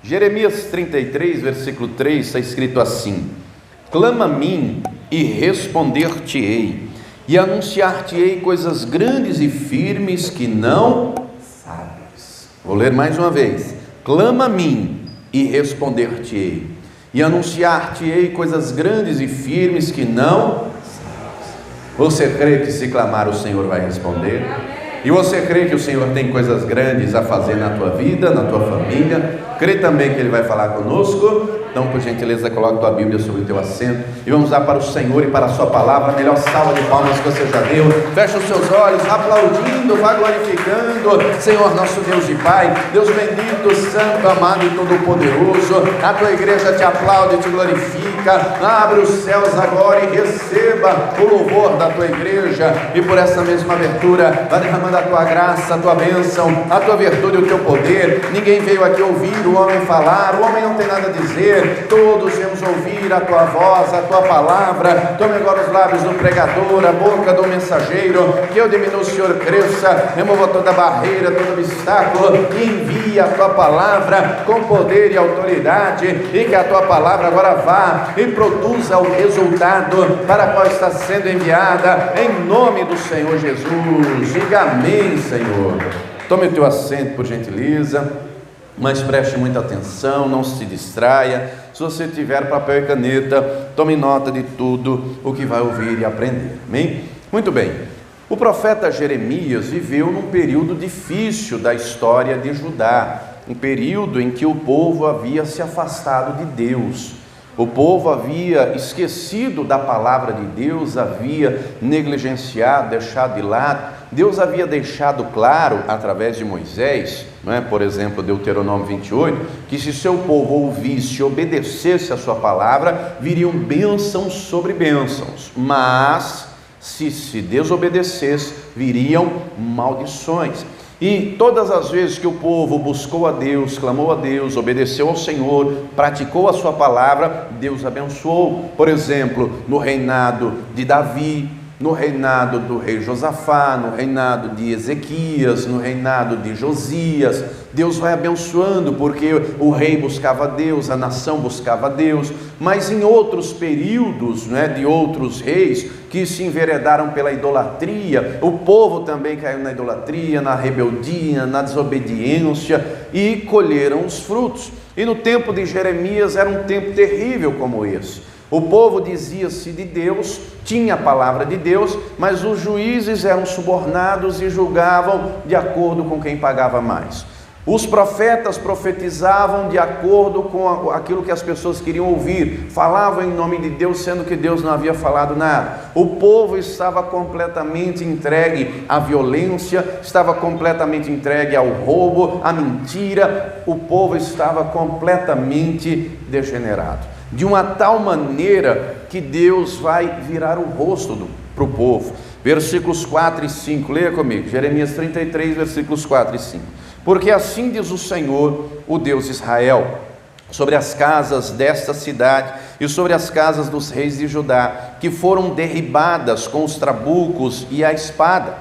Jeremias 33, versículo 3, está escrito assim: clama a mim e responder-te-ei, e anunciar-te-ei coisas grandes e firmes que não sabes. Vou ler mais uma vez: clama a mim e responder-te-ei, e anunciar-te-ei coisas grandes e firmes que não sabes. Você crê que se clamar o Senhor vai responder? E você crê que o Senhor tem coisas grandes a fazer na tua vida, na tua família? Crê também que Ele vai falar conosco? Então, por gentileza, coloque tua Bíblia sobre o teu assento e vamos dar para o Senhor e para a sua palavra a melhor salva de palmas que você já deu. Fecha os seus olhos, aplaudindo, vá glorificando. Senhor, nosso Deus e Pai, Deus bendito, santo, amado e todo-poderoso, a tua igreja te aplaude e te glorifica. Abre os céus agora e receba o louvor da tua igreja, e por essa mesma abertura vai derramando a tua graça, a tua bênção, a tua virtude e o teu poder. Ninguém veio aqui ouvir o homem falar, o homem não tem nada a dizer, todos viemos ouvir a tua voz, a tua palavra. Tome agora os lábios do pregador, a boca do mensageiro, que eu diminua, o Senhor cresça, remova toda barreira, todo obstáculo, e envie a tua palavra com poder e autoridade, e que a tua palavra agora vá e produza o resultado para qual está sendo enviada, em nome do Senhor Jesus. Diga amém, Senhor. Tome o teu assento, por gentileza, mas preste muita atenção, não se distraia. Se você tiver papel e caneta, tome nota de tudo o que vai ouvir e aprender, amém? Muito bem, o profeta Jeremias viveu num período difícil da história de Judá, um período em que o povo havia se afastado de Deus. O povo havia esquecido da palavra de Deus, havia negligenciado, deixado de lado. Deus havia deixado claro, através de Moisés, por exemplo, Deuteronômio 28, que se seu povo ouvisse e obedecesse a sua palavra, viriam bênçãos sobre bênçãos, mas se desobedecesse, viriam maldições. E todas as vezes que o povo buscou a Deus, clamou a Deus, obedeceu ao Senhor, praticou a sua palavra, Deus abençoou. Por exemplo, no reinado de Davi, no reinado do rei Josafá, no reinado de Ezequias, no reinado de Josias, Deus vai abençoando, porque o rei buscava Deus, a nação buscava Deus. Mas em outros períodos, de outros reis que se enveredaram pela idolatria, o povo também caiu na idolatria, na rebeldia, na desobediência, e colheram os frutos. E no tempo de Jeremias era um tempo terrível como esse. O povo dizia-se de Deus, tinha a palavra de Deus, mas os juízes eram subornados e julgavam de acordo com quem pagava mais. Os profetas profetizavam de acordo com aquilo que as pessoas queriam ouvir, falavam em nome de Deus, sendo que Deus não havia falado nada. O povo estava completamente entregue à violência, estava completamente entregue ao roubo, à mentira. O povo estava completamente degenerado, de uma tal maneira que Deus vai virar o rosto para o povo. Versículos 4 e 5, leia comigo, Jeremias 33, versículos 4 e 5. Porque assim diz o Senhor, o Deus de Israel, sobre as casas desta cidade e sobre as casas dos reis de Judá, que foram derribadas com os trabucos e a espada.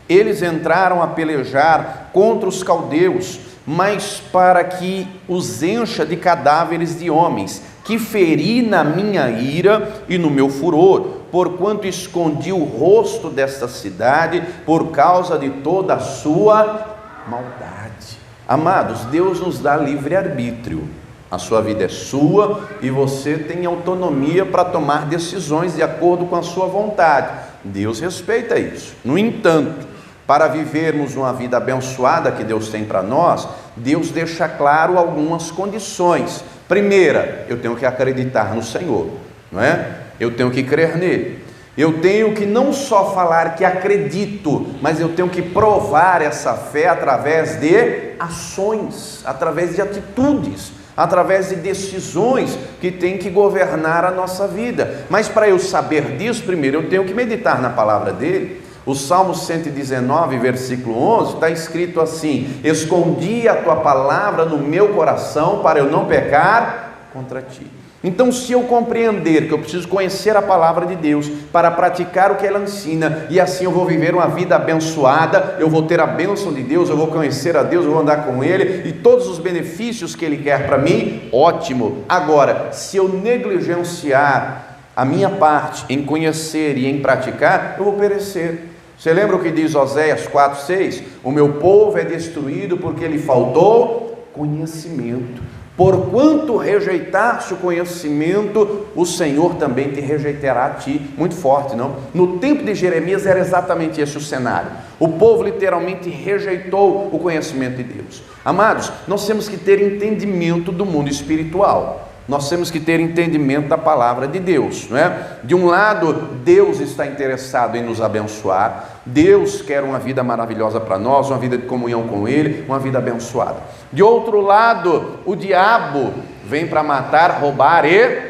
Eles entraram a pelejar contra os caldeus, mas para que os encha de cadáveres de homens, que feri na minha ira e no meu furor, porquanto escondi o rosto desta cidade por causa de toda a sua maldade. Amados, Deus nos dá livre-arbítrio. A sua vida é sua e você tem autonomia para tomar decisões de acordo com a sua vontade. Deus respeita isso. No entanto, para vivermos uma vida abençoada que Deus tem para nós, Deus deixa claro algumas condições. Primeira, eu tenho que acreditar no Senhor, não é? Eu tenho que crer nele. Eu tenho que não só falar que acredito, mas eu tenho que provar essa fé através de ações, através de atitudes, através de decisões que tem que governar a nossa vida. Mas para eu saber disso, primeiro eu tenho que meditar na palavra dele. O Salmo 119, versículo 11, está escrito assim: escondi a tua palavra no meu coração para eu não pecar contra ti. Então, se eu compreender que eu preciso conhecer a palavra de Deus para praticar o que ela ensina, e assim eu vou viver uma vida abençoada, eu vou ter a bênção de Deus, eu vou conhecer a Deus, eu vou andar com Ele, e todos os benefícios que Ele quer para mim, ótimo. Agora, se eu negligenciar a minha parte em conhecer e em praticar, eu vou perecer. Você lembra o que diz Oséias 4:6? O meu povo é destruído porque lhe faltou conhecimento. Porquanto rejeitaste o conhecimento, o Senhor também te rejeitará a ti. Muito forte, não? No tempo de Jeremias era exatamente esse o cenário. O povo literalmente rejeitou o conhecimento de Deus. Amados, nós temos que ter entendimento do mundo espiritual. Nós temos que ter entendimento da palavra de Deus, não é? De um lado, Deus está interessado em nos abençoar, Deus quer uma vida maravilhosa para nós, uma vida de comunhão com Ele, uma vida abençoada. De outro lado, o diabo vem para matar, roubar e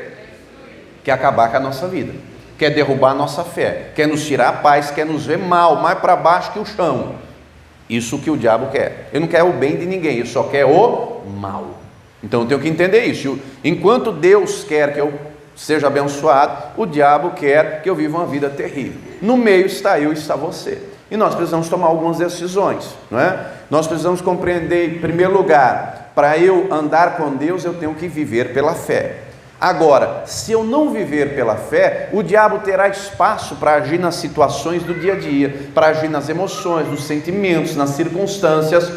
quer acabar com a nossa vida, quer derrubar a nossa fé, quer nos tirar a paz, quer nos ver mal, mais para baixo que o chão. Isso que o diabo quer. Ele não quer o bem de ninguém, ele só quer o mal. Então eu tenho que entender isso. Enquanto Deus quer que eu seja abençoado, o diabo quer que eu viva uma vida terrível. No meio está eu e está você. E nós precisamos tomar algumas decisões, não é? Nós precisamos compreender, em primeiro lugar, para eu andar com Deus, eu tenho que viver pela fé. Agora, se eu não viver pela fé, o diabo terá espaço para agir nas situações do dia a dia, para agir nas emoções, nos sentimentos, nas circunstâncias,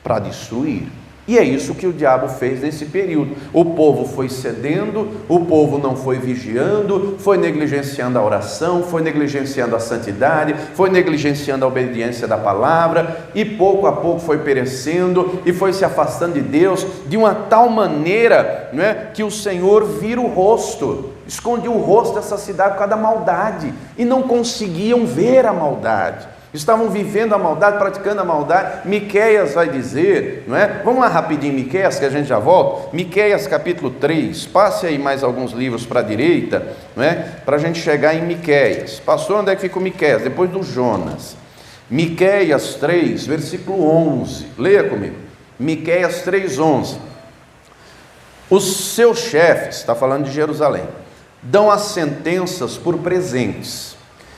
para destruir. E é isso que o diabo fez nesse período. O povo foi cedendo, o povo não foi vigiando, foi negligenciando a oração, foi negligenciando a santidade, foi negligenciando a obediência da palavra, e pouco a pouco foi perecendo e foi se afastando de Deus de uma tal maneira, não é, que o Senhor vira o rosto, escondia o rosto dessa cidade por causa da maldade, e não conseguiam ver a maldade. Estavam vivendo a maldade, praticando a maldade. Miqueias vai dizer, não é? Vamos lá rapidinho, Miqueias, que a gente já volta. Miqueias capítulo 3, passe aí mais alguns livros para a direita, não é? Para a gente chegar em Miqueias. Pastor, onde é que fica o Miqueias? Depois do Jonas. Miqueias 3, versículo 11, leia comigo. Miqueias 3, 11. Os seus chefes, está falando de Jerusalém, dão as sentenças por presentes,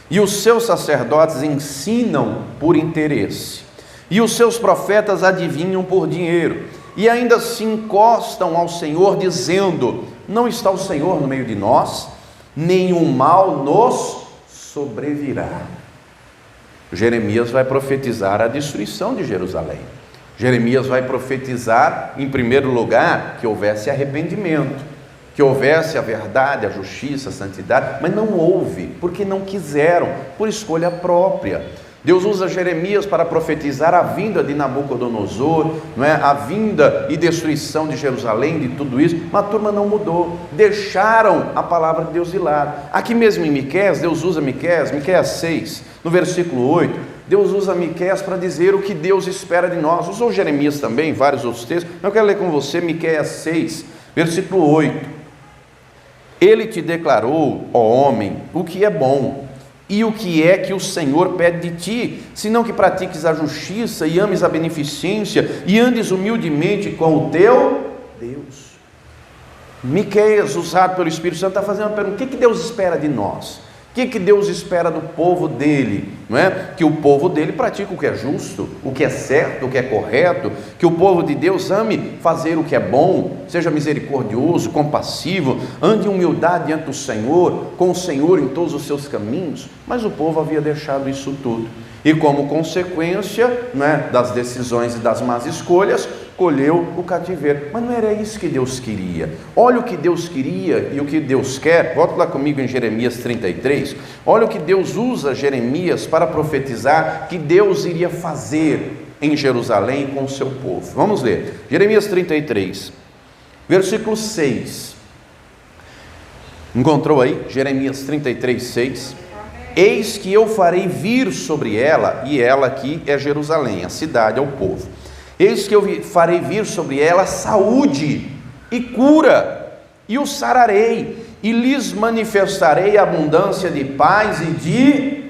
e os seus sacerdotes ensinam por interesse, e os seus profetas adivinham por dinheiro, e ainda se encostam ao Senhor dizendo: não está o Senhor no meio de nós? Nenhum mal nos sobrevirá. Jeremias vai profetizar a destruição de Jerusalém. Jeremias vai profetizar, em primeiro lugar, que houvesse arrependimento, que houvesse a verdade, a justiça, a santidade, mas não houve, porque não quiseram, por escolha própria. Deus usa Jeremias para profetizar a vinda de Nabucodonosor, não é? A vinda e destruição de Jerusalém, de tudo isso, mas a turma não mudou, deixaram a palavra de Deus de lado. Aqui mesmo em Miqueias, Deus usa Miqueias 6, no versículo 8, Deus usa Miqueias para dizer o que Deus espera de nós. Usou Jeremias também, vários outros textos, eu quero ler com você Miqueias 6, versículo 8. Ele te declarou, ó homem, o que é bom, e o que é que o Senhor pede de ti, senão que pratiques a justiça, e ames a beneficência, e andes humildemente com o teu Deus. Miqueias, usado pelo Espírito Santo, está fazendo uma pergunta: o que Deus espera de nós? O que Deus espera do povo dele? Não é? Que o povo dele pratique o que é justo, o que é certo, o que é correto, que o povo de Deus ame fazer o que é bom, seja misericordioso, compassivo, ande em humildade diante do Senhor, com o Senhor em todos os seus caminhos. Mas o povo havia deixado isso tudo, e como consequência, não é, das decisões e das más escolhas, colheu o cativeiro. Mas não era isso que Deus queria. Olha o que Deus queria e o que Deus quer. Volta lá comigo em Jeremias 33. Olha o que Deus usa Jeremias para profetizar que Deus iria fazer em Jerusalém com o seu povo. Vamos ler Jeremias 33, versículo 6. Encontrou aí? Jeremias 33, 6. Eis que eu farei vir sobre ela, e ela aqui é Jerusalém, a cidade, é o povo. Eis que eu farei vir sobre ela saúde e cura, e o sararei, e lhes manifestarei abundância de paz e de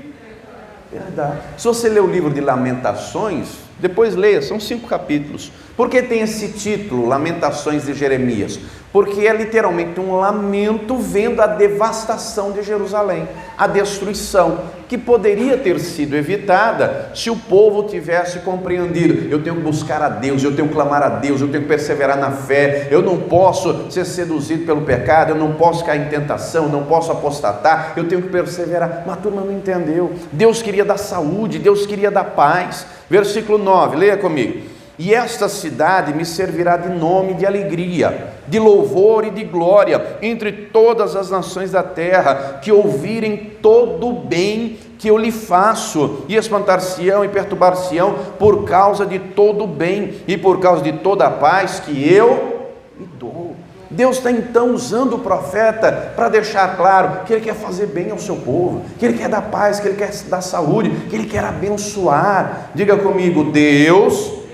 verdade. Se você ler o livro de Lamentações, depois leia, são 5 capítulos. Por que tem esse título, Lamentações de Jeremias? porque é literalmente um lamento vendo a devastação de Jerusalém, a destruição, que poderia ter sido evitada se o povo tivesse compreendido. Eu tenho que buscar a Deus, eu tenho que clamar a Deus, eu tenho que perseverar na fé, eu não posso ser seduzido pelo pecado, eu não posso cair em tentação, não posso apostatar, eu tenho que perseverar. Mas a turma não entendeu. Deus queria dar saúde, Deus queria dar paz. Versículo 9, leia comigo. E esta cidade me servirá de nome de alegria, de louvor e de glória entre todas as nações da terra, que ouvirem todo o bem que eu lhe faço, e espantar-se-ão e perturbar-se-ão por causa de todo o bem e por causa de toda a paz que eu lhe dou. Deus está então usando o profeta para deixar claro que Ele quer fazer bem ao seu povo, que Ele quer dar paz, que Ele quer dar saúde, que Ele quer abençoar. Diga comigo: Deus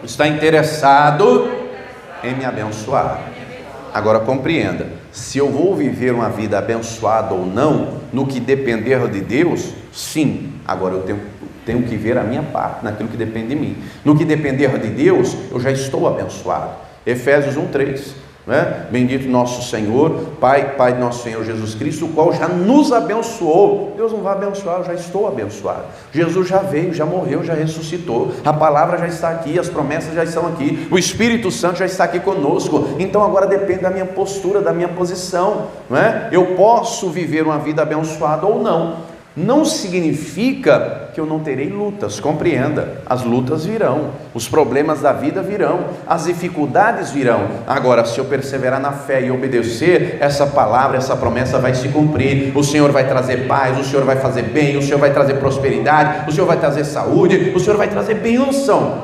está interessado em me abençoar. Agora compreenda, se eu vou viver uma vida abençoada ou não, no que depender de Deus, sim. Agora eu tenho que ver a minha parte, naquilo que depende de mim. No que depender de Deus, eu já estou abençoado. Efésios 1:3. Bendito nosso Senhor, Pai de nosso Senhor Jesus Cristo, o qual já nos abençoou. Deus não vai abençoar, eu já estou abençoado. Jesus já veio, já morreu, já ressuscitou, a palavra já está aqui, as promessas já estão aqui, o Espírito Santo já está aqui conosco. Então agora depende da minha postura, da minha posição, Eu posso viver uma vida abençoada ou não. Não significa que eu não terei lutas, compreenda, as lutas virão, os problemas da vida virão, as dificuldades virão. Agora, se eu perseverar na fé e obedecer, essa palavra, essa promessa vai se cumprir. O Senhor vai trazer paz, o Senhor vai fazer bem, o Senhor vai trazer prosperidade, o Senhor vai trazer saúde, o Senhor vai trazer bênção.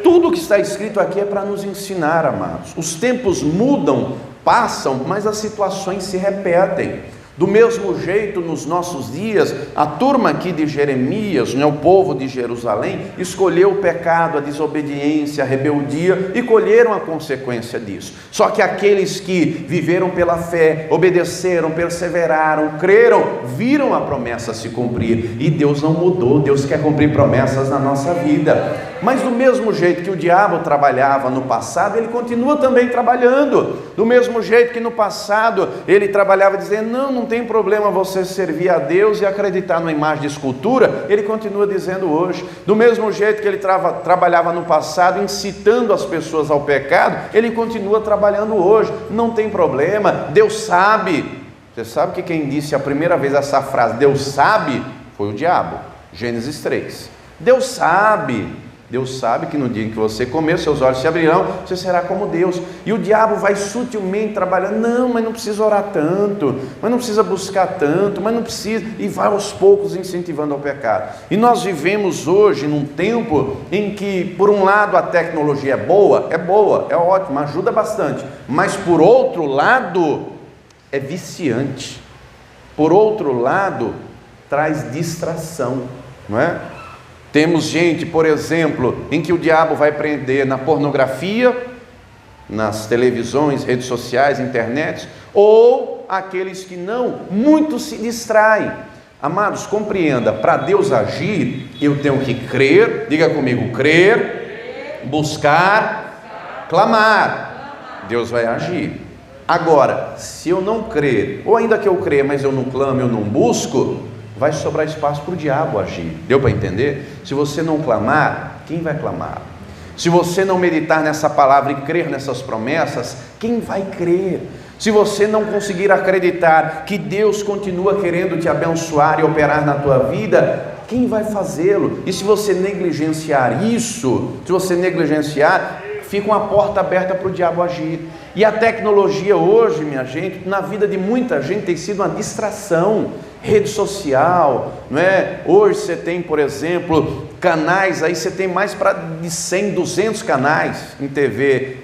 Tudo que está escrito aqui é para nos ensinar, amados. Os tempos mudam, passam, mas as situações se repetem. Do mesmo jeito, nos nossos dias, a turma aqui de Jeremias, o povo de Jerusalém, escolheu o pecado, a desobediência, a rebeldia e colheram a consequência disso. Só que aqueles que viveram pela fé, obedeceram, perseveraram, creram, viram a promessa se cumprir. E Deus não mudou, Deus quer cumprir promessas na nossa vida. Mas do mesmo jeito que o diabo trabalhava no passado, ele continua também trabalhando. Do mesmo jeito que no passado ele trabalhava dizendo: não tem problema você servir a Deus e acreditar numa imagem de escultura, ele continua dizendo hoje. Do mesmo jeito que ele trabalhava no passado incitando as pessoas ao pecado, ele continua trabalhando hoje. Não tem problema, Deus sabe. Você sabe que quem disse a primeira vez essa frase, Deus sabe, foi o diabo. Gênesis 3. Deus sabe. Deus sabe que no dia em que você comer, seus olhos se abrirão, você será como Deus. E o diabo vai sutilmente trabalhando: não, mas não precisa orar tanto, mas não precisa buscar tanto, mas não precisa, e vai aos poucos incentivando ao pecado. E nós vivemos hoje num tempo em que, por um lado, a tecnologia é boa, é ótima, ajuda bastante, mas por outro lado, é viciante. Por outro lado, traz distração, não é? Temos gente, por exemplo, em que o diabo vai prender na pornografia, nas televisões, redes sociais, internet, ou aqueles que não, muitos se distraem. Amados, compreenda, para Deus agir, eu tenho que crer, diga comigo, crer, buscar, clamar. Deus vai agir. Agora, se eu não crer, ou ainda que eu creia, mas eu não clamo, eu não busco, vai sobrar espaço para o diabo agir. Deu para entender? Se você não clamar, quem vai clamar? Se você não meditar nessa palavra e crer nessas promessas, quem vai crer? Se você não conseguir acreditar que Deus continua querendo te abençoar e operar na tua vida, quem vai fazê-lo? E se você negligenciar isso, fica uma porta aberta para o diabo agir. E a tecnologia hoje, minha gente, na vida de muita gente tem sido uma distração. Rede social, não é? Hoje você tem, por exemplo, canais, aí você tem mais de 100, 200 canais em TV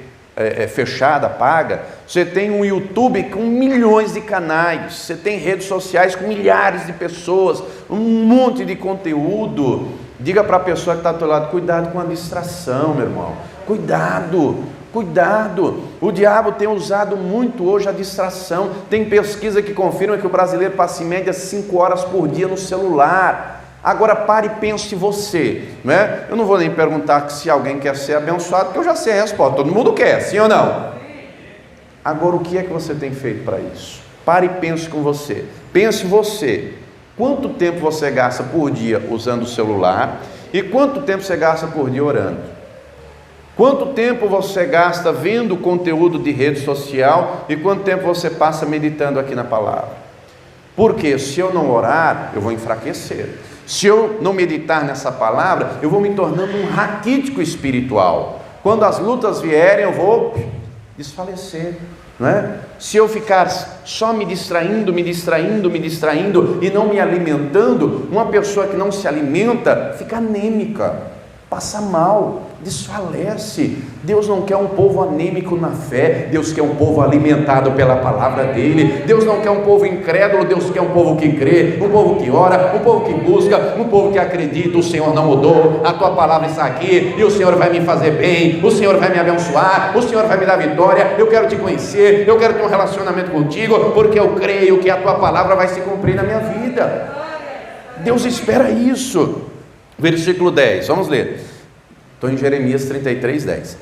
fechada, paga. Você tem um YouTube com milhões de canais, você tem redes sociais com milhares de pessoas, um monte de conteúdo. Diga para a pessoa que está do teu lado: cuidado com a distração, meu irmão, cuidado, o diabo tem usado muito hoje a distração. Tem pesquisa que confirma que o brasileiro passa em média 5 horas por dia no celular. Agora pare e pense você, né? Eu não vou nem perguntar se alguém quer ser abençoado, porque eu já sei a resposta, todo mundo quer, sim ou não? Agora, o que é que você tem feito para isso? Pare e pense com você. Pense você. Quanto tempo você gasta por dia usando o celular? E quanto tempo você gasta por dia orando? Quanto tempo você gasta vendo conteúdo de rede social? E quanto tempo você passa meditando aqui na palavra? Porque se eu não orar, eu vou enfraquecer. Se eu não meditar nessa palavra, eu vou me tornando um raquítico espiritual. Quando as lutas vierem, eu vou desfalecer, não é? Se eu ficar só me distraindo e não me alimentando, uma pessoa que não se alimenta fica anêmica, passa mal, desfalece. Deus não quer um povo anêmico na fé, Deus quer um povo alimentado pela palavra dele. Deus não quer um povo incrédulo, Deus quer um povo que crê, um povo que ora, um povo que busca, um povo que acredita. O Senhor não mudou, a tua palavra está aqui, e o Senhor vai me fazer bem, o Senhor vai me abençoar, o Senhor vai me dar vitória. Eu quero te conhecer, eu quero ter um relacionamento contigo, porque eu creio que a tua palavra vai se cumprir na minha vida. Deus espera isso. Versículo 10, vamos ler. Estou em Jeremias 33, 10.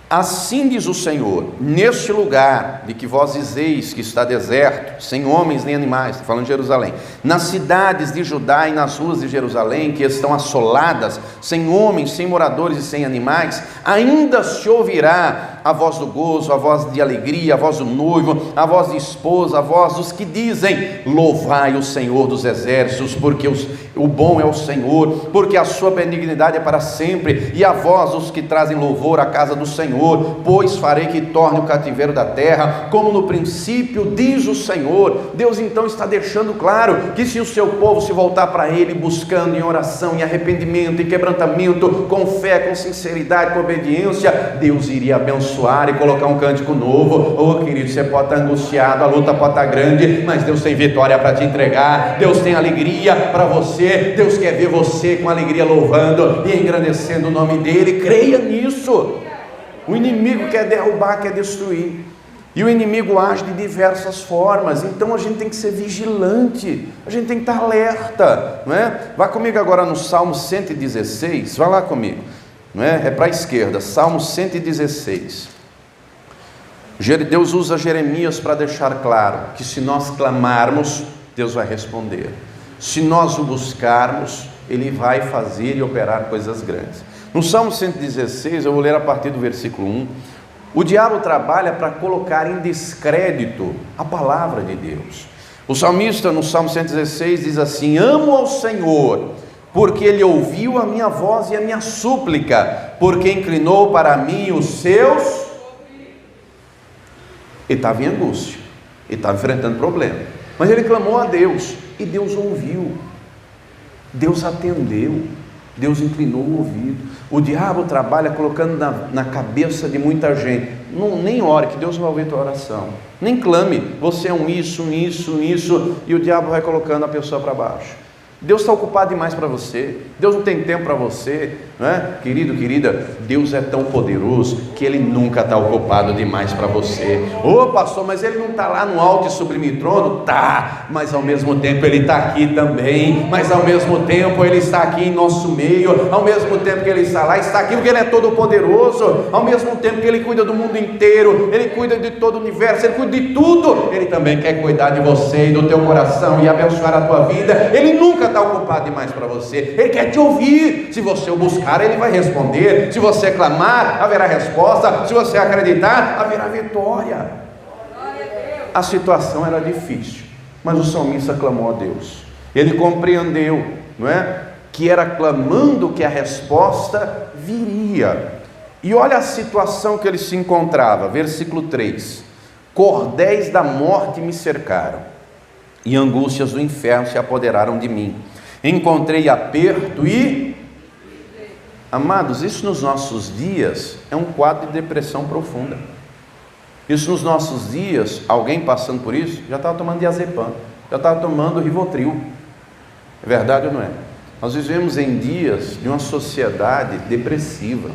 Assim diz o Senhor: neste lugar de que vós dizeis que está deserto, sem homens nem animais, está falando de Jerusalém, nas cidades de Judá e nas ruas de Jerusalém, que estão assoladas, sem homens, sem moradores e sem animais, ainda se ouvirá a voz do gozo, a voz de alegria, a voz do noivo, a voz de esposa, a voz dos que dizem: louvai o Senhor dos exércitos, porque o bom é o Senhor, porque a sua benignidade é para sempre, e a voz dos que trazem louvor à casa do Senhor, pois farei que torne o cativeiro da terra, como no princípio, diz o Senhor. Deus então está deixando claro que se o seu povo se voltar para Ele, buscando em oração, em arrependimento, em quebrantamento, com fé, com sinceridade, com obediência, Deus iria abençoar e colocar um cântico novo. Oh querido, você pode estar angustiado, a luta pode estar grande, mas Deus tem vitória para te entregar, Deus tem alegria para você, Deus quer ver você com alegria louvando e engrandecendo o nome dEle. Creia nisso. O inimigo quer derrubar, quer destruir, e o inimigo age de diversas formas. Então a gente tem que ser vigilante, a gente tem que estar alerta, não é? Vá comigo agora no Salmo 116, vá lá comigo, não é? É para a esquerda, Salmo 116. Deus usa Jeremias para deixar claro que se nós clamarmos, Deus vai responder. Se nós o buscarmos, Ele vai fazer e operar coisas grandes. No Salmo 116, eu vou ler a partir do versículo 1. O diabo trabalha para colocar em descrédito a palavra de Deus. O salmista no Salmo 116 diz assim: amo ao Senhor, porque Ele ouviu a minha voz e a minha súplica, porque inclinou para mim os seus... Ele estava em angústia, ele estava enfrentando problema, mas ele clamou a Deus, e Deus ouviu, Deus atendeu, Deus inclinou o ouvido. O diabo trabalha colocando na cabeça de muita gente: não, nem ore que Deus vai ouvir tua oração, nem clame, você é um isso, e o diabo vai colocando a pessoa para baixo. Deus está ocupado demais para você, Deus não tem tempo para você, não é? Querido, querida, Deus é tão poderoso que Ele nunca está ocupado demais para você. Ô pastor, mas Ele não está lá no alto e sublime trono? Tá, mas ao mesmo tempo Ele está aqui também, mas ao mesmo tempo Ele está aqui em nosso meio, ao mesmo tempo que Ele está lá, está aqui porque Ele é todo poderoso, ao mesmo tempo que Ele cuida do mundo inteiro, Ele cuida de todo o universo, Ele cuida de tudo, Ele também quer cuidar de você e do teu coração e abençoar a tua vida. Ele nunca está ocupado demais para você, Ele quer te ouvir. Se você o buscar, Ele vai responder. Se você clamar, haverá resposta. Se você acreditar, haverá vitória. A situação era difícil, mas o salmista clamou a Deus. Ele compreendeu, não é? Que era clamando que a resposta viria. E olha a situação que ele se encontrava, versículo 3: cordéis da morte me cercaram, e angústias do inferno se apoderaram de mim. Encontrei aperto e... Amados, isso nos nossos dias é um quadro de depressão profunda. Isso nos nossos dias, alguém passando por isso, já estava tomando diazepam, já estava tomando Rivotril. É verdade ou não é? Nós vivemos em dias de uma sociedade depressiva,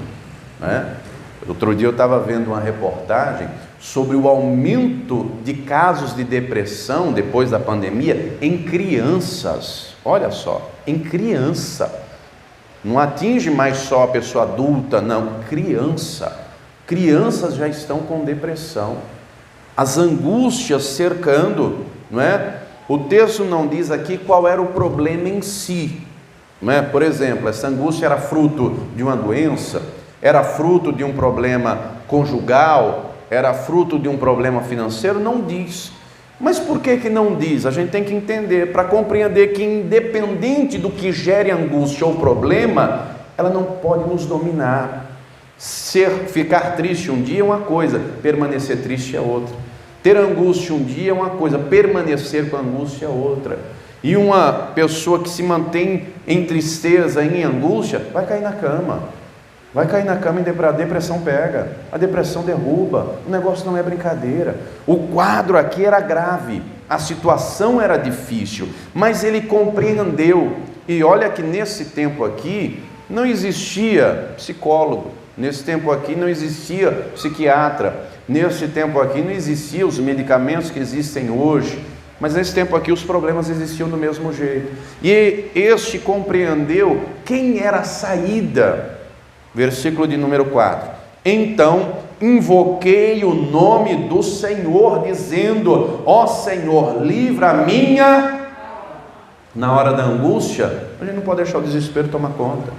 né? Outro dia eu estava vendo uma reportagem sobre o aumento de casos de depressão depois da pandemia em crianças. Olha só, em criança. Não atinge mais só a pessoa adulta, não, criança. Crianças já estão com depressão. as angústias cercando, não é? O texto não diz aqui qual era o problema em si, não é? Por exemplo, essa angústia era fruto de uma doença, era fruto de um problema conjugal, era fruto de um problema financeiro, não diz. Mas por que não diz? A gente tem que entender, para compreender que independente do que gere angústia ou problema, ela não pode nos dominar. Ficar triste um dia é uma coisa, permanecer triste é outra. Ter angústia um dia é uma coisa, permanecer com angústia é outra. E uma pessoa que se mantém em tristeza, em angústia, vai cair na cama. Vai cair na cama e a depressão pega, a depressão derruba, o negócio não é brincadeira. O quadro aqui era grave, a situação era difícil, mas ele compreendeu. E olha que nesse tempo aqui não existia psicólogo, nesse tempo aqui não existia psiquiatra, nesse tempo aqui não existiam os medicamentos que existem hoje, mas nesse tempo aqui os problemas existiam do mesmo jeito. E este compreendeu quem era a saída. Versículo de número 4: então invoquei o nome do Senhor, dizendo: ó Senhor, livra a minha. Na hora da angústia, a gente não pode deixar o desespero tomar conta.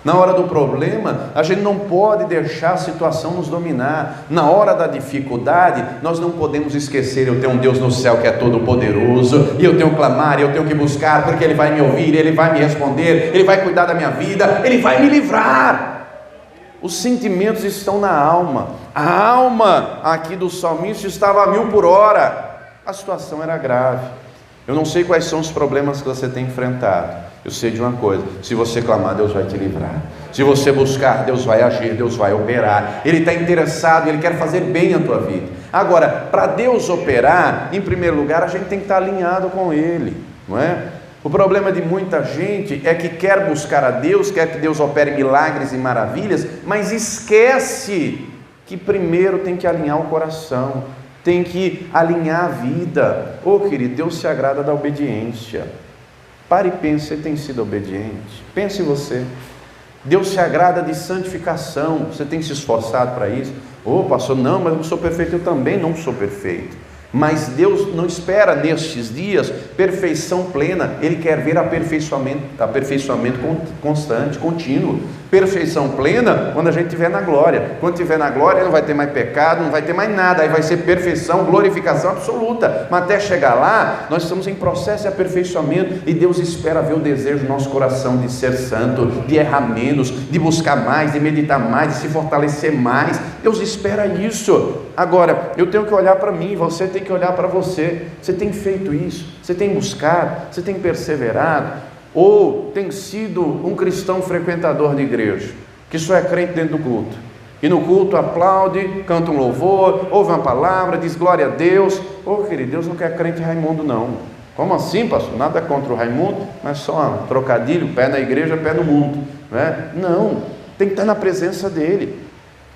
Na hora do problema, a gente não pode deixar a situação nos dominar. Na hora da dificuldade, nós não podemos esquecer: eu tenho um Deus no céu que é todo poderoso, e eu tenho que clamar, eu tenho que buscar, porque Ele vai me ouvir, Ele vai me responder, Ele vai cuidar da minha vida, Ele vai me livrar. Os sentimentos estão na alma. A alma aqui do salmista estava a 1000 por hora. A situação era grave. Eu não sei quais são os problemas que você tem enfrentado. Eu sei de uma coisa: se você clamar, Deus vai te livrar. Se você buscar, Deus vai agir, Deus vai operar. Ele está interessado, Ele quer fazer bem a tua vida. Agora, para Deus operar, em primeiro lugar, a gente tem que estar alinhado com Ele, não é? O problema de muita gente é que quer buscar a Deus, quer que Deus opere milagres e maravilhas, mas esquece que primeiro tem que alinhar o coração, tem que alinhar a vida. Querido, Deus se agrada da obediência. Pare e pense: você tem sido obediente? Pense você. Deus se agrada de santificação. Você tem se esforçado para isso? Pastor, não, mas eu não sou perfeito. Eu também não sou perfeito. Mas Deus não espera nestes dias perfeição plena. Ele quer ver aperfeiçoamento constante, contínuo. Perfeição plena quando a gente estiver na glória. Quando estiver na glória, não vai ter mais pecado, não vai ter mais nada. Aí vai ser perfeição, glorificação absoluta. Mas até chegar lá, nós estamos em processo de aperfeiçoamento. E Deus espera ver o desejo do nosso coração de ser santo, de errar menos, de buscar mais, de meditar mais, de se fortalecer mais. Deus espera isso. Agora, eu tenho que olhar para mim, você tem que olhar para você. Você tem feito isso? Você tem buscado? Você tem perseverado? Ou tem sido um cristão frequentador de igreja, que só é crente dentro do culto, e no culto aplaude, canta um louvor, ouve uma palavra, diz glória a Deus? Querido, Deus não quer crente Raimundo não. Como assim, pastor? Nada contra o Raimundo, mas só um trocadilho: pé na igreja, pé no mundo, não é? Não, tem que estar na presença dele.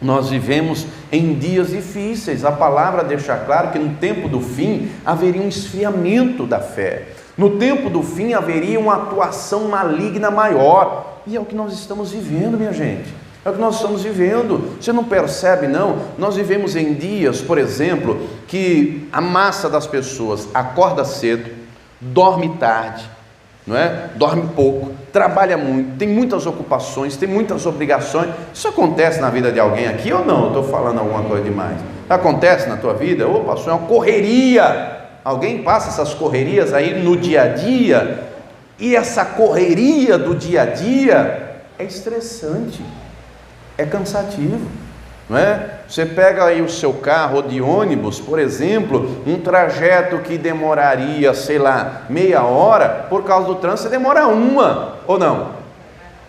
Nós vivemos em dias difíceis. A palavra deixa claro que no tempo do fim haveria um esfriamento da fé. No tempo do fim haveria uma atuação maligna maior. E é o que nós estamos vivendo, minha gente. É o que nós estamos vivendo. Você não percebe, não? Nós vivemos em dias, por exemplo, que a massa das pessoas acorda cedo, dorme tarde, não é? Dorme pouco, trabalha muito, tem muitas ocupações, tem muitas obrigações. Isso acontece na vida de alguém aqui ou não? Estou falando alguma coisa demais. Acontece na tua vida? Pastor, é uma correria. Alguém passa essas correrias aí no dia a dia, e essa correria do dia a dia é estressante, é cansativo, não é? Você pega aí o seu carro de ônibus, por exemplo, um trajeto que demoraria, sei lá, meia hora, por causa do trânsito, você demora uma, ou não?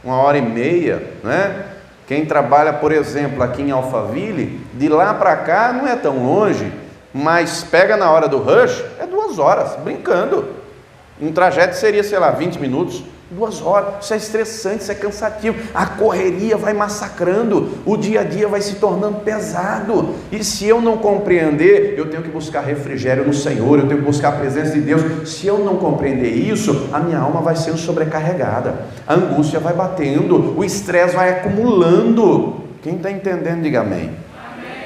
1h30, não é? Quem trabalha, por exemplo, aqui em Alphaville, de lá para cá não é tão longe, mas pega na hora do rush, é 2 horas, brincando. Um trajeto seria, sei lá, 20 minutos, 2 horas. Isso é estressante, isso é cansativo. A correria vai massacrando, o dia a dia vai se tornando pesado. E se eu não compreender, eu tenho que buscar refrigério no Senhor, eu tenho que buscar a presença de Deus. Se eu não compreender isso, a minha alma vai sendo sobrecarregada, a angústia vai batendo, o estresse vai acumulando. Quem está entendendo, diga amém.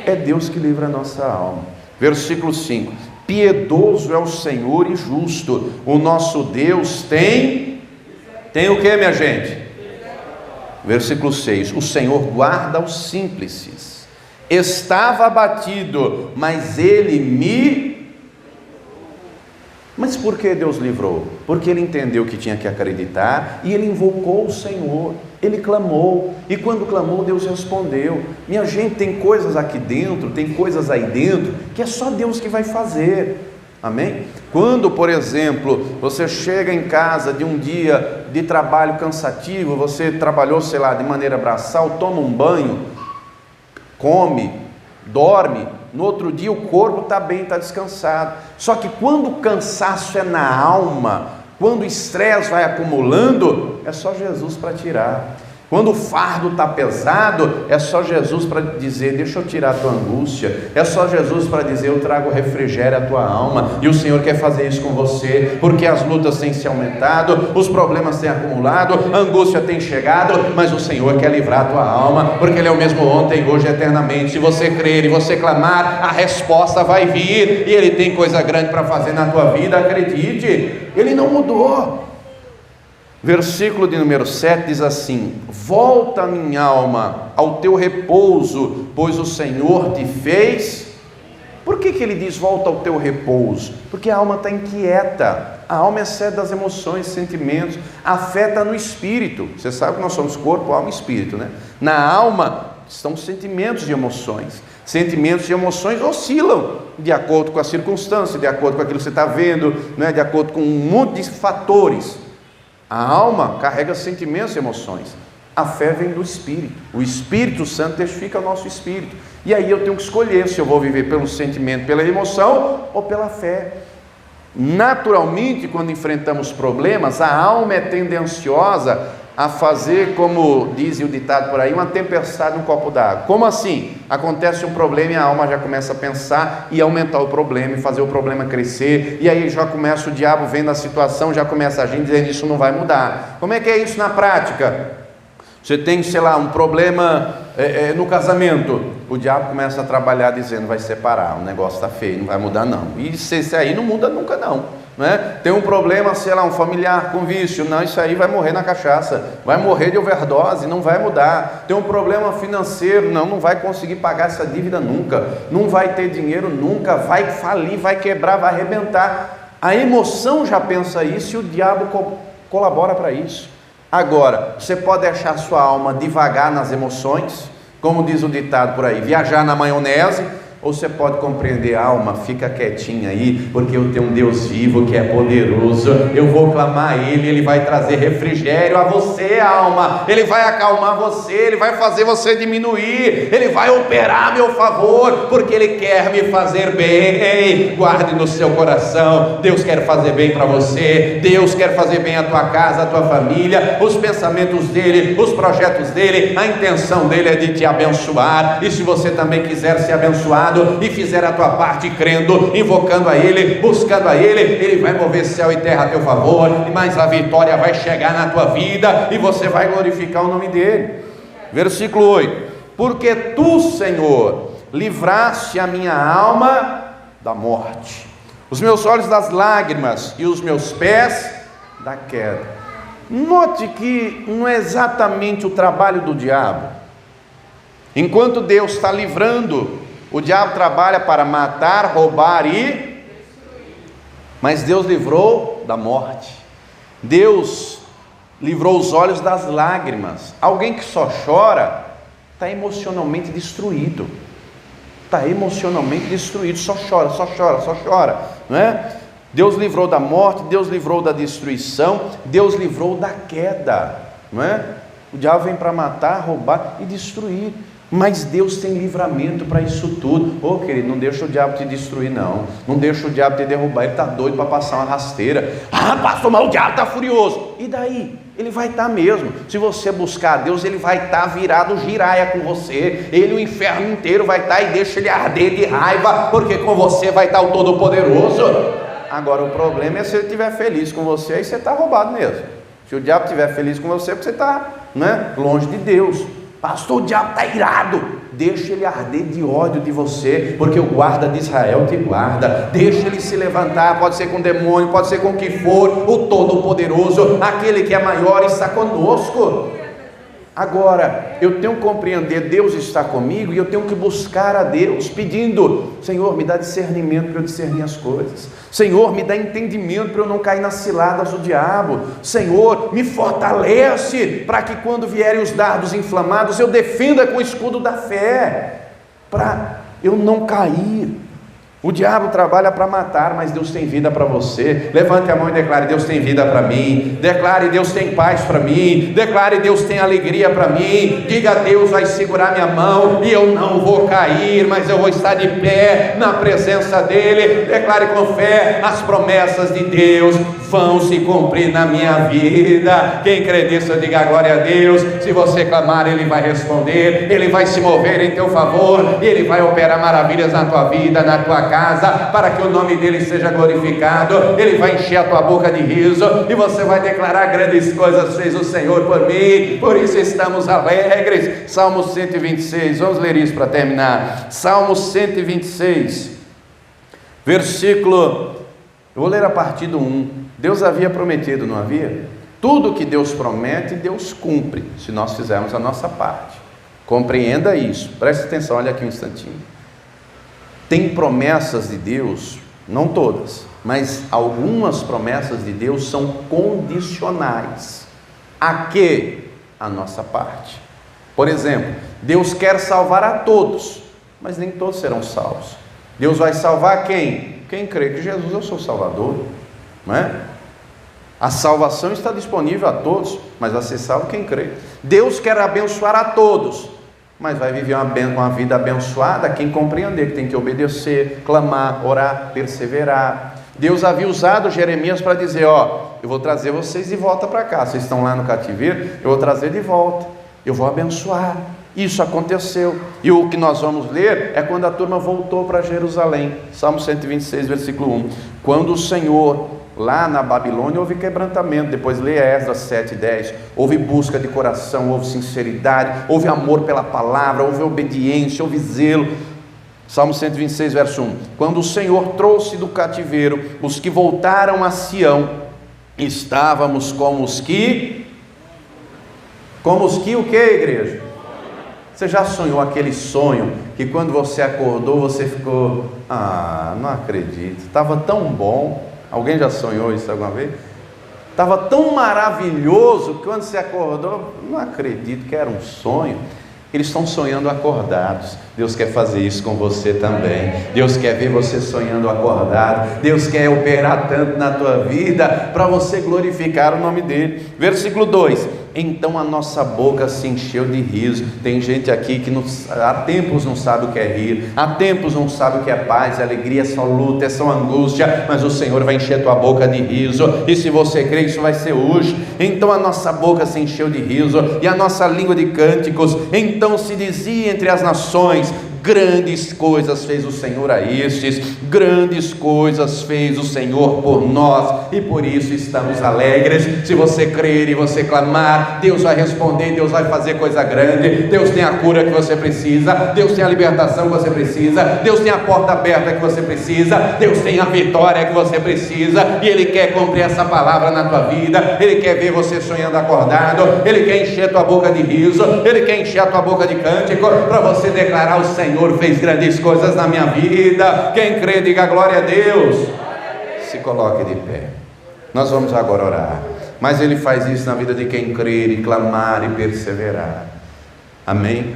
É Deus que livra a nossa alma. Versículo 5: piedoso é o Senhor e justo, o nosso Deus tem o que, minha gente? Versículo 6: o Senhor guarda os simples, estava abatido, mas Ele Mas por que Deus livrou? Porque ele entendeu que tinha que acreditar e ele invocou o Senhor, ele clamou, e quando clamou, Deus respondeu. Minha gente, tem coisas aqui dentro, tem coisas aí dentro, que é só Deus que vai fazer, amém? Quando, por exemplo, você chega em casa de um dia de trabalho cansativo, você trabalhou, sei lá, de maneira braçal, toma um banho, come, dorme, no outro dia o corpo está bem, está descansado. Só que quando o cansaço é na alma, quando o estresse vai acumulando, é só Jesus para tirar. Quando o fardo está pesado, é só Jesus para dizer: deixa eu tirar a tua angústia. É só Jesus para dizer: eu trago refrigério à tua alma. E o Senhor quer fazer isso com você, porque as lutas têm se aumentado, os problemas têm acumulado, a angústia tem chegado, mas o Senhor quer livrar a tua alma, porque Ele é o mesmo ontem, hoje e eternamente. Se você crer e você clamar, a resposta vai vir, e Ele tem coisa grande para fazer na tua vida, acredite, Ele não mudou. Versículo de número 7 diz assim: volta, minha alma, ao teu repouso, pois o Senhor te fez. Por que ele diz volta ao teu repouso? Porque a alma está inquieta. A alma é sede das emoções, sentimentos. A fé está no espírito. Você sabe que nós somos corpo, alma e espírito, né? Na alma estão sentimentos e emoções. Sentimentos e emoções oscilam de acordo com a circunstância, de acordo com aquilo que você está vendo, né? De acordo com um monte de fatores. A alma carrega sentimentos e emoções. A fé vem do Espírito. O Espírito Santo testifica o nosso espírito. E aí eu tenho que escolher se eu vou viver pelo sentimento, pela emoção ou pela fé. Naturalmente, quando enfrentamos problemas, a alma é tendenciosa a fazer, como diz o ditado por aí, uma tempestade num copo d'água. Como assim? Acontece um problema e a alma já começa a pensar e aumentar o problema e fazer o problema crescer, e aí já começa o diabo vendo a situação, já começa a agir dizendo: isso não vai mudar. Como é que é isso na prática? Você tem, sei lá, um problema no casamento, o diabo começa a trabalhar dizendo: vai separar, o negócio está feio, não vai mudar não. E esse aí não muda nunca não. Tem um problema, sei lá, um familiar com vício, não, isso aí vai morrer na cachaça, vai morrer de overdose, não vai mudar. Tem um problema financeiro, não vai conseguir pagar essa dívida nunca, não vai ter dinheiro nunca, vai falir, vai quebrar, vai arrebentar. A emoção já pensa isso e o diabo colabora para isso. Agora, você pode deixar sua alma devagar nas emoções, como diz o ditado por aí, viajar na maionese. Ou você pode compreender: alma, fica quietinha aí, porque eu tenho um Deus vivo que é poderoso, eu vou clamar a Ele, Ele vai trazer refrigério a você, alma, Ele vai acalmar você, Ele vai fazer você diminuir, Ele vai operar a meu favor, porque Ele quer me fazer bem. Ei, guarde no seu coração, Deus quer fazer bem para você, Deus quer fazer bem a tua casa, a tua família, os pensamentos dEle, os projetos dEle, a intenção dEle é de te abençoar, e se você também quiser ser abençoado e fizer a tua parte crendo, invocando a Ele, buscando a Ele, Ele vai mover céu e terra a teu favor, mas a vitória vai chegar na tua vida e você vai glorificar o nome dEle. Versículo 8: porque tu, Senhor, livraste a minha alma da morte, os meus olhos das lágrimas e os meus pés da queda. Note que não é exatamente o trabalho do diabo. Enquanto Deus está livrando, o diabo trabalha para matar, roubar mas Deus livrou da morte. Deus livrou os olhos das lágrimas. Alguém que só chora está emocionalmente destruído. Está emocionalmente destruído, só chora, não é? Deus livrou da morte, Deus livrou da destruição, Deus livrou da queda, não é? O diabo vem para matar, roubar e destruir. Mas Deus tem livramento para isso tudo. Querido, não deixa o diabo te destruir não deixa o diabo te derrubar, ele está doido para passar uma rasteira. Pastor, mas o diabo está furioso. E daí? Ele vai estar mesmo. Se você buscar a Deus, ele vai estar virado giraia com você, ele, o inferno inteiro vai estar, e deixa ele arder de raiva, porque com você vai estar o Todo-Poderoso. Agora o problema é se ele estiver feliz com você, aí você está roubado mesmo. Se o diabo estiver feliz com você, porque você está longe de Deus. Pastor, o diabo está irado. Deixa ele arder de ódio de você, porque o guarda de Israel te guarda. Deixa ele se levantar, pode ser com demônio, pode ser com o que for. O Todo-Poderoso, aquele que é maior, está conosco. Agora, eu tenho que compreender, Deus está comigo, e eu tenho que buscar a Deus, pedindo: Senhor, me dá discernimento para eu discernir as coisas. Senhor, me dá entendimento para eu não cair nas ciladas do diabo. Senhor, me fortalece para que quando vierem os dardos inflamados, eu defenda com o escudo da fé, para eu não cair. O diabo trabalha para matar, mas Deus tem vida para você. Levante a mão e declare: Deus tem vida para mim. Declare: Deus tem paz para mim. Declare: Deus tem alegria para mim. Diga: Deus vai segurar minha mão e eu não vou cair, mas eu vou estar de pé na presença dEle. Declare com fé: as promessas de Deus vão se cumprir na minha vida. Quem crê nisso, diga glória a Deus. Se você clamar, Ele vai responder, Ele vai se mover em teu favor, Ele vai operar maravilhas na tua vida, na tua casa, para que o nome dEle seja glorificado. Ele vai encher a tua boca de riso, e você vai declarar: grandes coisas fez o Senhor por mim, por isso estamos alegres. Salmo 126, vamos ler isso para terminar. Salmo 126, versículo, eu vou ler a partir do 1. Deus havia prometido, não havia? Tudo que Deus promete, Deus cumpre, se nós fizermos a nossa parte. Compreenda isso, preste atenção, olha aqui um instantinho. Tem promessas de Deus, não todas, mas algumas promessas de Deus são condicionais. A que? A nossa parte. Por exemplo, Deus quer salvar a todos, mas nem todos serão salvos. Deus vai salvar quem? Quem crê que Jesus é o seu Salvador, não é? A salvação está disponível a todos, mas vai ser salvo quem crê. Deus quer abençoar a todos, mas vai viver uma vida abençoada quem compreender que tem que obedecer, clamar, orar, perseverar. Deus havia usado Jeremias para dizer: ó, eu vou trazer vocês de volta para cá. Vocês estão lá no cativeiro, eu vou trazer de volta, eu vou abençoar. Isso aconteceu, e o que nós vamos ler é quando a turma voltou para Jerusalém. Salmo 126, versículo 1. Quando o Senhor, lá na Babilônia, houve quebrantamento. Depois leia Esdras 7, 10. Houve busca de coração, houve sinceridade, houve amor pela palavra, houve obediência, houve zelo. Salmo 126, verso 1. Quando o Senhor trouxe do cativeiro os que voltaram a Sião, estávamos como os que o que, igreja? Você já sonhou aquele sonho que quando você acordou você ficou: ah, não acredito, estava tão bom. Alguém já sonhou isso alguma vez? Estava tão maravilhoso que quando você acordou, não acredito que era um sonho. Eles estão sonhando acordados. Deus quer fazer isso com você também. Deus quer ver você sonhando acordado. Deus quer operar tanto na tua vida para você glorificar o nome dele. Versículo 2. Então a nossa boca se encheu de riso. Tem gente aqui que há tempos não sabe o que é rir, há tempos não sabe o que é paz, alegria, é só luta, é só angústia, mas o Senhor vai encher tua boca de riso, e se você crê, isso vai ser hoje. Então a nossa boca se encheu de riso, e a nossa língua de cânticos. Então se dizia entre as nações: grandes coisas fez o Senhor a estes, grandes coisas fez o Senhor por nós, e por isso estamos alegres. Se você crer e você clamar, Deus vai responder, Deus vai fazer coisa grande. Deus tem a cura que você precisa, Deus tem a libertação que você precisa, Deus tem a porta aberta que você precisa, Deus tem a vitória que você precisa, e Ele quer cumprir essa palavra na tua vida. Ele quer ver você sonhando acordado, Ele quer encher tua boca de riso, Ele quer encher a tua boca de cântico, para você declarar: o Senhor fez grandes coisas na minha vida. Quem crê, diga glória a Deus. Se coloque de pé. Nós vamos agora orar, mas Ele faz isso na vida de quem crer e clamar e perseverar. Amém?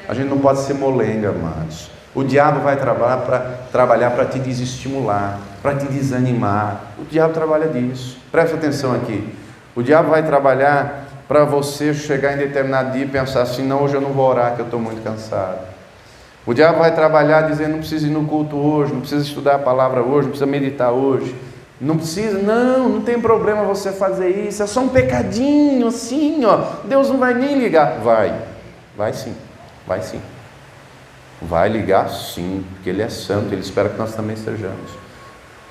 A gente não pode ser molenga, amados. O diabo vai trabalhar para te desestimular, para te desanimar. O diabo trabalha disso. Presta atenção aqui. O diabo vai trabalhar para você chegar em determinado dia e pensar assim: não, hoje eu não vou orar, que eu estou muito cansado. O diabo vai trabalhar dizendo: não precisa ir no culto hoje, não precisa estudar a palavra hoje, não precisa meditar hoje, não precisa, não tem problema você fazer isso, é só um pecadinho assim, ó, Deus não vai nem ligar. Vai sim, vai ligar sim, porque Ele é santo, Ele espera que nós também sejamos.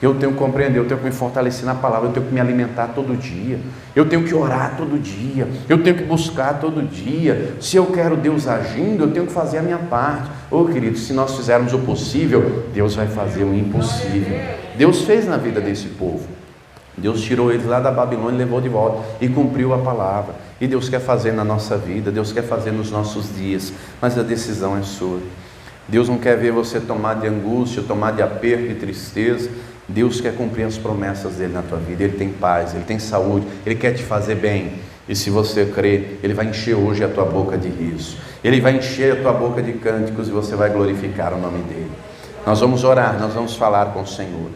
Eu tenho que compreender, eu tenho que me fortalecer na palavra, eu tenho que me alimentar todo dia, eu tenho que orar todo dia, eu tenho que buscar todo dia. Se eu quero Deus agindo, eu tenho que fazer a minha parte. Querido, se nós fizermos o possível, Deus vai fazer o impossível. Deus fez na vida desse povo. Deus tirou eles lá da Babilônia e levou de volta e cumpriu a palavra. E Deus quer fazer na nossa vida, Deus quer fazer nos nossos dias, mas a decisão é sua. Deus não quer ver você tomar de angústia, tomar de aperto e tristeza. Deus quer cumprir as promessas dele na tua vida. Ele tem paz, ele tem saúde, ele quer te fazer bem. E se você crer, ele vai encher hoje a tua boca de riso, ele vai encher a tua boca de cânticos e você vai glorificar o nome dele. Nós vamos orar, nós vamos falar com o Senhor.